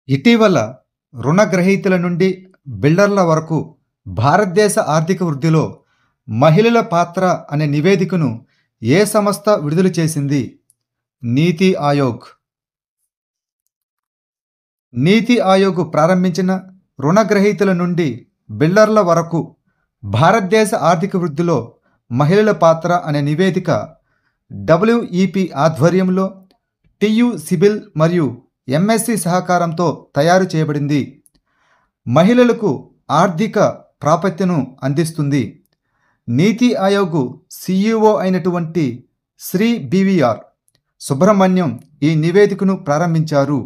ఇటీవల రుణగ్రహీతల నుండి బిల్డర్ల వరకు భారతదేశ ఆర్థిక వృద్ధిలో మహిళల పాత్ర అనే నివేదికను ఏ సంస్థ విడుదల చేసింది? నీతి ఆయోగ్. నీతి ఆయోగ్ ప్రారంభించిన రుణగ్రహీతల నుండి బిల్డర్ల వరకు భారతదేశ ఆర్థిక వృద్ధిలో మహిళల పాత్ర అనే నివేదిక డబ్ల్యూఈపీ ఆధ్వర్యంలో టియు సిబిల్ మరియు ఎంఎస్సి సహకారంతో తయారు చేయబడింది. మహిళలకు ఆర్థిక ప్రాప్యతను అందిస్తుంది. నీతి ఆయోగ్ సిఇఓ అయినటువంటి శ్రీ బివిఆర్ సుబ్రహ్మణ్యం ఈ నివేదికను ప్రారంభించారు.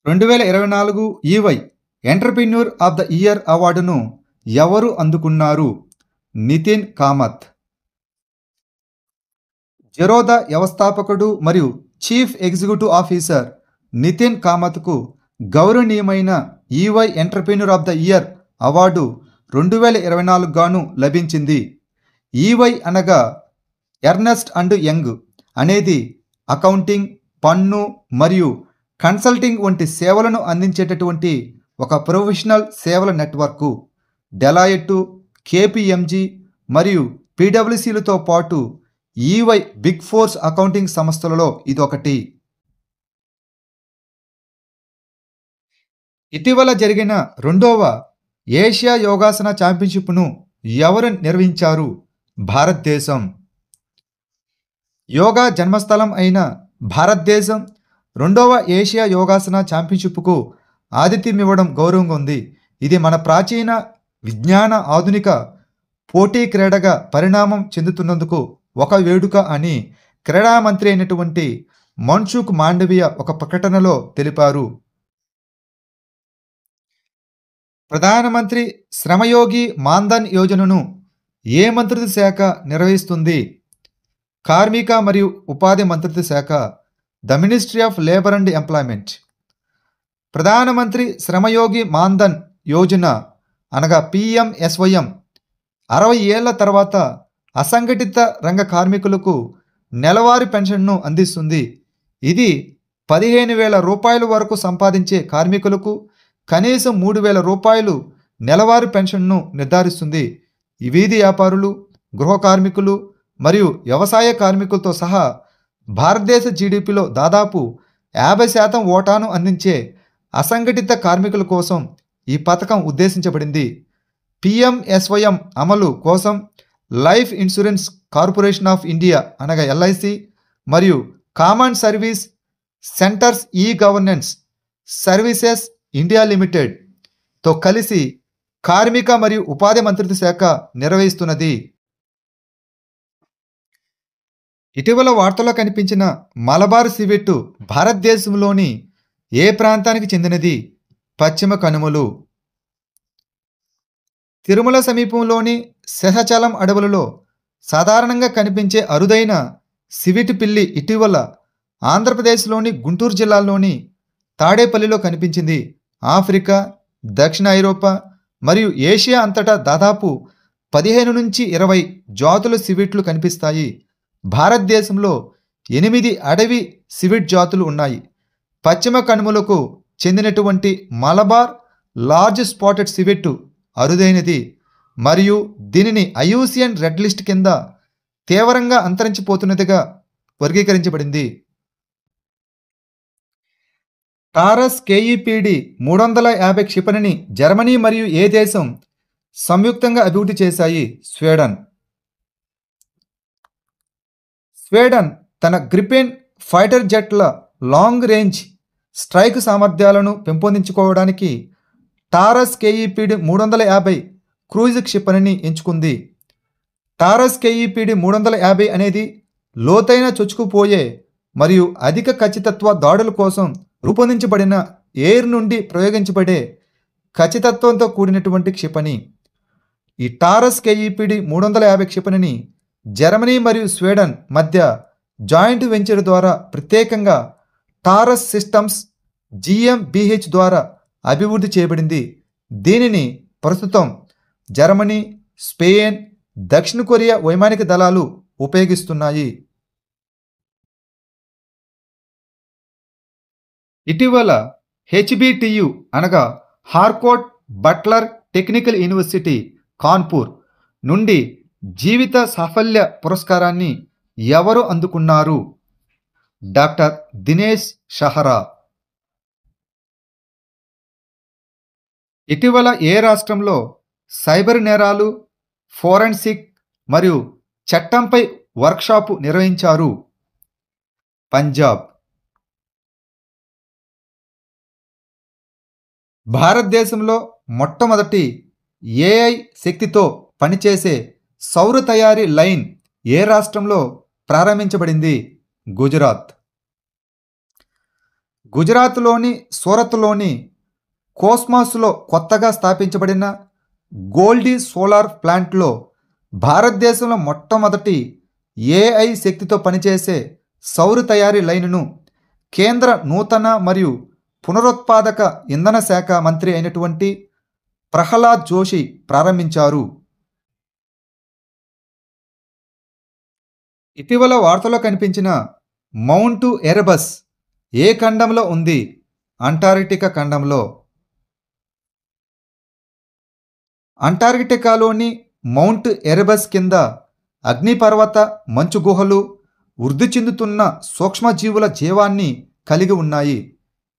2024 EY entrepreneur of the year అవార్డును ఎవరు అందుకున్నారు? నితిన్ కామత్. జెరోదా వ్యవస్థాపకుడు మరియు చీఫ్ ఎగ్జిక్యూటివ్ ఆఫీసర్ నితిన్ కామత్కు గౌరవనీయమైన EY entrepreneur of the year award 2024 గాను లభించింది. ఈవై అనగా ఎర్నెస్ట్ అండ్ యంగ్ అనేది అకౌంటింగ్, పన్ను మరియు కన్సల్టింగ్ వంటి సేవలను అందించేటటువంటి ఒక ప్రొఫెషనల్ సేవల నెట్వర్క్. డెలాయిట్, కేపిఎంజీ మరియు పిడబ్ల్యూసీలతో పాటు ఈవై బిగ్ ఫోర్స్ అకౌంటింగ్ సంస్థలలో ఇదొకటి. ఇటీవల జరిగిన రెండవ ఏషియా యోగాసన ఛాంపియన్షిప్ను ఎవరు నిర్వహించారు? భారతదేశం. యోగా జన్మస్థలం అయిన భారతదేశం రెండవ ఏషియా యోగాసన ఛాంపియన్షిప్కు ఆతిథ్యమివ్వడం గౌరవంగా ఉంది. ఇది మన ప్రాచీన విజ్ఞాన ఆధునిక పోటీ క్రీడగా పరిణామం చెందుతున్నందుకు ఒక వేడుక అని క్రీడా మంత్రి అయినటువంటి మన్సుఖ్ మాండవీయ ఒక ప్రకటనలో తెలిపారు. ప్రధానమంత్రి శ్రమయోగి మాన్ధన్ యోజనను ఏ మంత్రిత్వ శాఖ నిర్వహిస్తుంది? కార్మిక మరియు ఉపాధి మంత్రిత్వ శాఖ, the ministry of labour and employment. ప్రధానమంత్రి శ్రమయోగి మాన్ధన్ యోజన అనగా పిఎంఎస్వైఎం 60 ఏళ్ల తర్వాత అసంఘటిత రంగ కార్మికులకు నెలవారీ పెన్షన్ను అందిస్తుంది. ఇది 15,000 రూపాయల వరకు సంపాదించే కార్మికులకు కనీసం 3,000 రూపాయలు నెలవారీ పెన్షన్ను నిర్ధారిస్తుంది. ఈ వీధి వ్యాపారులు, గృహ కార్మికులు మరియు వ్యవసాయ కార్మికులతో సహా భారతదేశ జీడిపిలో దాదాపు 50% ఓటాను అందించే అసంఘటిత కార్మికుల కోసం ఈ పథకం ఉద్దేశించబడింది. పిఎంఎస్వైఎం అమలు కోసం life insurance corporation of India అనగా ఎల్ఐసి మరియు common service centres e governance services India లిమిటెడ్తో కలిసి కార్మిక మరియు ఉపాధి మంత్రిత్వ శాఖ నిర్వహిస్తున్నది. ఇటీవల వార్తల్లో కనిపించిన మలబార్ సివెట్ భారతదేశంలోని ఏ ప్రాంతానికి చెందినది? పశ్చిమ కనుమలు. తిరుమల సమీపంలోని శేషాచలం అడవులలో సాధారణంగా కనిపించే అరుదైన సివెట్ పిల్లి ఇటీవల ఆంధ్రప్రదేశ్లోని గుంటూరు జిల్లాలోని తాడేపల్లిలో కనిపించింది. ఆఫ్రికా, దక్షిణ ఐరోపా మరియు ఏషియా అంతటా దాదాపు 15 నుంచి 20 జాతుల సివెట్లు కనిపిస్తాయి. భారతదేశంలో 8 అడవి సివెట్ జాతులు ఉన్నాయి. పశ్చిమ కనుమలకు చెందినటువంటి మలబార్ లార్జ్ స్పాటెడ్ సివెట్ అరుదైనది మరియు దీనిని ఐయుసిఎన్ రెడ్ లిస్ట్ కింద తీవ్రంగా అంతరించిపోతున్నదిగా వర్గీకరించబడింది. టారస్ కేఈపీడి 350 క్షిపణిని జర్మనీ మరియు ఏ దేశం సంయుక్తంగా అభివృద్ధి చేశాయి? స్వీడన్. స్వీడన్ తన Gripen fighter జెట్ల long range strike సామర్థ్యాలను పెంపొందించుకోవడానికి టారస్ కేఈపీడి 350 క్రూయిజ్ క్షిపణిని ఎంచుకుంది. టారస్ కేఈపీడి 350 అనేది లోతైన చొచ్చుకుపోయే మరియు అధిక ఖచ్చితత్వ దాడుల కోసం రూపొందించబడిన ఎయిర్ నుండి ప్రయోగించబడే ఖచ్చితత్వంతో కూడినటువంటి క్షిపణి. ఈ టారస్ కేఈపీడి 350 క్షిపణిని జర్మనీ మరియు స్వీడన్ మధ్య జాయింట్ వెంచర్ ద్వారా ప్రత్యేకంగా టారస్ సిస్టమ్స్ జిఎంబిహెచ్ ద్వారా అభివృద్ధి చేయబడింది. దీనిని ప్రస్తుతం జర్మనీ, స్పెయిన్, దక్షిణ కొరియా వైమానిక దళాలు ఉపయోగిస్తున్నాయి. ఇటీవల హెచ్బిటియు అనగా హార్కోట్ బట్లర్ టెక్నికల్ యూనివర్సిటీ కాన్పూర్ నుండి జీవిత సాఫల్య పురస్కారాన్ని ఎవరు అందుకున్నారు? డాక్టర్ దినేష్ షహరా. ఇటీవల ఏ రాష్ట్రంలో సైబర్ నేరాలు, ఫోరెన్సిక్ మరియు చట్టంపై వర్క్షాపు నిర్వహించారు? పంజాబ్. భారతదేశంలో మొట్టమొదటి ఏఐ శక్తితో పనిచేసే సౌర తయారీ లైన్ ఏ రాష్ట్రంలో ప్రారంభించబడింది? గుజరాత్. గుజరాత్లోని సూరత్లోని కోస్మాస్లో కొత్తగా స్థాపించబడిన గోల్డీ సోలార్ ప్లాంట్లో భారతదేశంలో మొట్టమొదటి ఏఐ శక్తితో పనిచేసే సౌర తయారీ లైనును కేంద్ర నూతన మరియు పునరుత్పాదక ఇంధన శాఖ మంత్రి అయినటువంటి ప్రహ్లాద్ జోషి ప్రారంభించారు. ఇటీవల వార్తలో కనిపించిన మౌంట్ ఎరెబస్ ఏ ఖండంలో ఉంది? అంటార్కిటికా ఖండంలో. అంటార్కిటికాలోని మౌంట్ ఎరెబస్ కింద అగ్నిపర్వత మంచు గుహలు వృద్ధి చెందుతున్న సూక్ష్మజీవుల జీవాన్ని కలిగి ఉన్నాయి.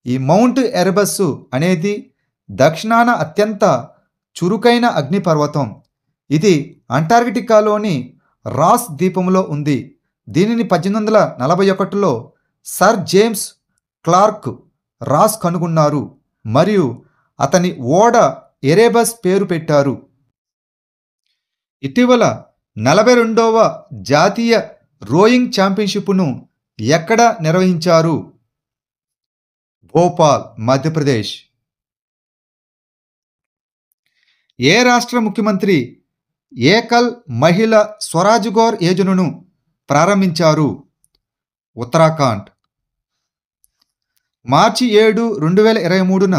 ఈ మౌంట్ ఎరెబస్ అనేది దక్షిణాన అత్యంత చురుకైన అగ్నిపర్వతం. ఇది అంటార్కిటికాలోని రాస్ ద్వీపంలో ఉంది. దీనిని 1841లో సర్ జేమ్స్ క్లార్క్ రాస్ కనుగొన్నారు మరియు అతని ఓడ ఎరెబస్ పేరు పెట్టారు. ఇటీవల 42వ జాతీయ రోయింగ్ ఛాంపియన్షిప్ను ఎక్కడ నిర్వహించారు? భోపాల్, మధ్యప్రదేశ్. ఏ రాష్ట్ర ముఖ్యమంత్రి ఏకల్ మహిళా స్వరాజ్గార్ యోజనను ప్రారంభించారు? ఉత్తరాఖండ్. మార్చి 7, 2023న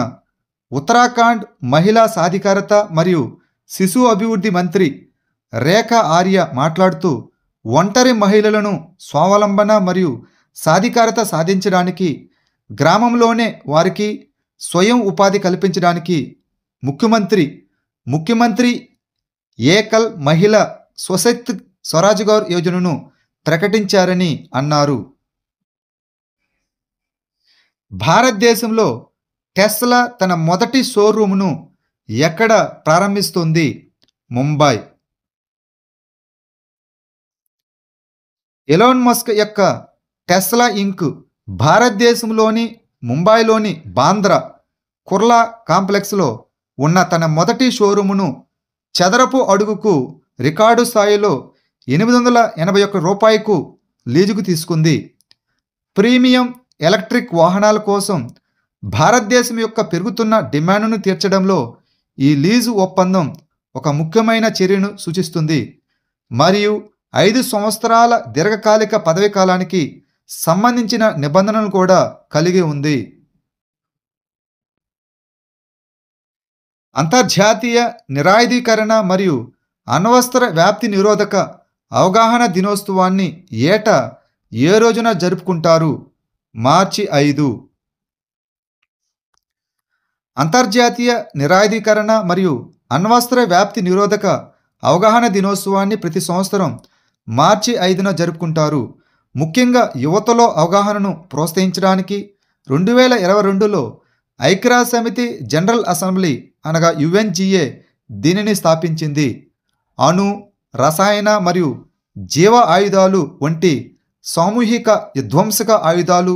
ఉత్తరాఖండ్ మహిళా సాధికారత మరియు శిశు అభివృద్ధి మంత్రి రేఖా ఆర్య మాట్లాడుతూ ఒంటరి మహిళలను స్వావలంబన మరియు సాధికారత సాధించడానికి, గ్రామంలోనే వారికి స్వయం ఉపాధి కల్పించడానికి ముఖ్యమంత్రి ఏకల్ మహిళా స్వశక్తి స్వరాజ్గార్ యోజనను ప్రకటించారని అన్నారు. భారతదేశంలో టెస్లా తన మొదటి షోరూమును ఎక్కడ ప్రారంభిస్తుంది? ముంబై. ఎలాన్ మస్క్ యొక్క టెస్లా ఇంక్ భారతదేశంలోని ముంబైలోని బాంద్రా కుర్లా కాంప్లెక్స్లో ఉన్న తన మొదటి షోరూమును చదరపు అడుగుకు రికార్డు స్థాయిలో $881 లీజుకు తీసుకుంది. ప్రీమియం ఎలక్ట్రిక్ వాహనాల కోసం భారతదేశం యొక్క పెరుగుతున్న డిమాండ్ను తీర్చడంలో ఈ లీజు ఒప్పందం ఒక ముఖ్యమైన చర్యను సూచిస్తుంది మరియు 5 సంవత్సరాల దీర్ఘకాలిక పదవీ కాలానికి సంబంధించిన నిబంధనలు కూడా కలిగి ఉంది. అంతర్జాతీయ నిరాయుధీకరణ మరియు అణ్వస్త్ర వ్యాప్తి నిరోధక అవగాహన దినోత్సవాన్ని ఏటా ఏ రోజున జరుపుకుంటారు? మార్చి 5. అంతర్జాతీయ నిరాయుధీకరణ మరియు అణ్వస్త్ర వ్యాప్తి నిరోధక అవగాహన దినోత్సవాన్ని ప్రతి సంవత్సరం మార్చి 5న జరుపుకుంటారు. ముఖ్యంగా యువతలో అవగాహనను ప్రోత్సహించడానికి 2022లో ఐక్యరాజ్యసమితి జనరల్ అసెంబ్లీ అనగా UNGA దీనిని స్థాపించింది. అణు, రసాయన మరియు జీవ ఆయుధాలు వంటి సామూహిక విధ్వంసక ఆయుధాలు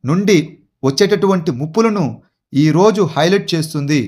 నుండి వచ్చేటటువంటి ముప్పులను ఈరోజు హైలైట్ చేస్తుంది.